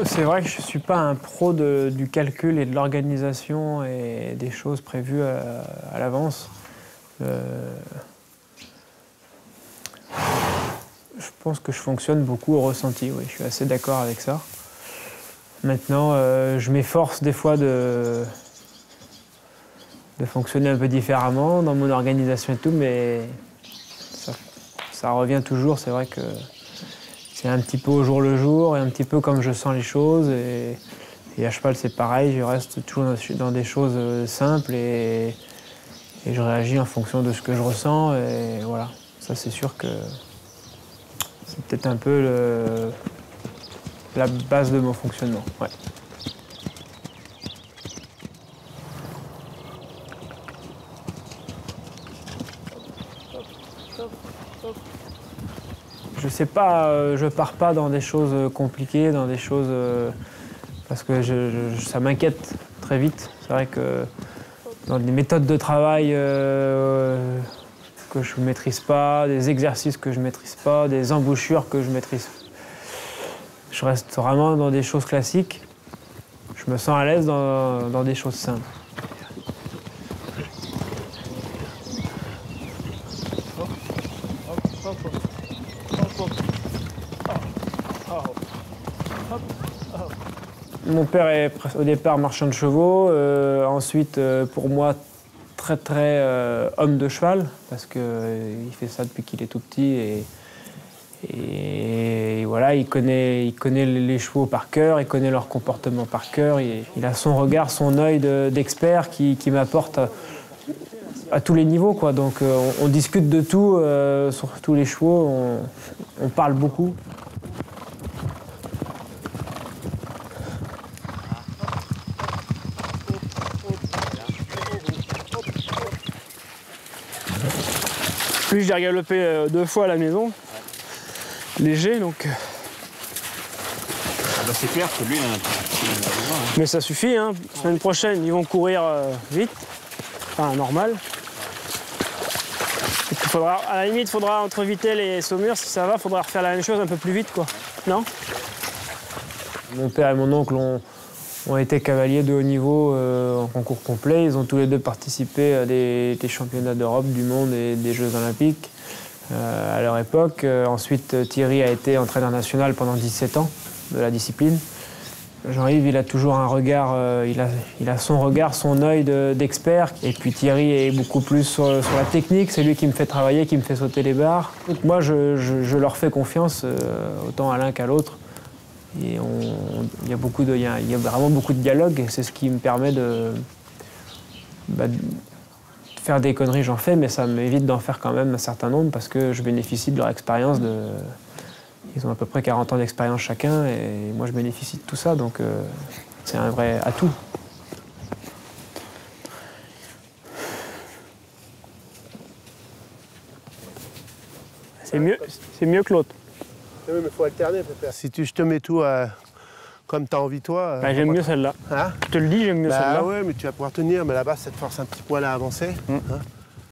C'est vrai que je ne suis pas un pro du calcul et de l'organisation et des choses prévues à l'avance. Je pense que je fonctionne beaucoup au ressenti, oui, je suis assez d'accord avec ça. Maintenant, je m'efforce des fois de fonctionner un peu différemment dans mon organisation et tout, mais ça revient toujours. C'est vrai que c'est un petit peu au jour le jour et un petit peu comme je sens les choses. Et à cheval, c'est pareil, je reste toujours dans des choses simples et je réagis en fonction de ce que je ressens. Et voilà, ça c'est sûr que c'est peut-être un peu la base de mon fonctionnement. Ouais. Je sais pas, je pars pas dans des choses compliquées, dans des choses parce que ça m'inquiète très vite. C'est vrai que dans des méthodes de travail que je ne maîtrise pas, des exercices que je ne maîtrise pas, des embouchures que je maîtrise. Je reste vraiment dans des choses classiques. Je me sens à l'aise dans des choses simples. Mon père est au départ marchand de chevaux, ensuite pour moi très homme de cheval parce qu'il fait ça depuis qu'il est tout petit et voilà, il connaît les chevaux par cœur, il connaît leur comportement par cœur, il a son regard, son œil d'expert qui m'apporte à tous les niveaux, quoi. Donc on discute de tout sur tous les chevaux, on parle beaucoup. Lui, je l'ai regalopé 2 fois à la maison, léger, donc... Ah bah c'est clair que lui, il a un petit besoin, hein. Mais ça suffit, hein. La semaine prochaine, ils vont courir vite, enfin normal. Et puis à la limite, il faudra entre Vittel et Saumur, si ça va, il faudra refaire la même chose un peu plus vite, quoi. Non? Mon père et mon oncle ont été cavaliers de haut niveau en concours complet. Ils ont tous les deux participé à des championnats d'Europe, du monde et des Jeux Olympiques à leur époque. Ensuite, Thierry a été entraîneur national pendant 17 ans de la discipline. Jean-Yves, il a toujours un regard, il a son regard, son œil d'expert. Et puis Thierry est beaucoup plus sur la technique. C'est lui qui me fait travailler, qui me fait sauter les barres. Donc moi, je leur fais confiance, autant à l'un qu'à l'autre. Et il y a vraiment beaucoup de dialogue et c'est ce qui me permet de faire des conneries, j'en fais, mais ça m'évite d'en faire quand même un certain nombre parce que je bénéficie de leur expérience. Ils ont à peu près 40 ans d'expérience chacun et moi je bénéficie de tout ça, donc c'est un vrai atout. C'est mieux que l'autre. Oui, mais il faut alterner peut-être. Si je te mets tout comme tu as envie toi... Bah, j'aime mieux celle-là. Hein? Je te le dis, j'aime mieux celle-là. Ouais, mais tu vas pouvoir tenir, mais là-bas, ça te force un petit poil à avancer. Hein?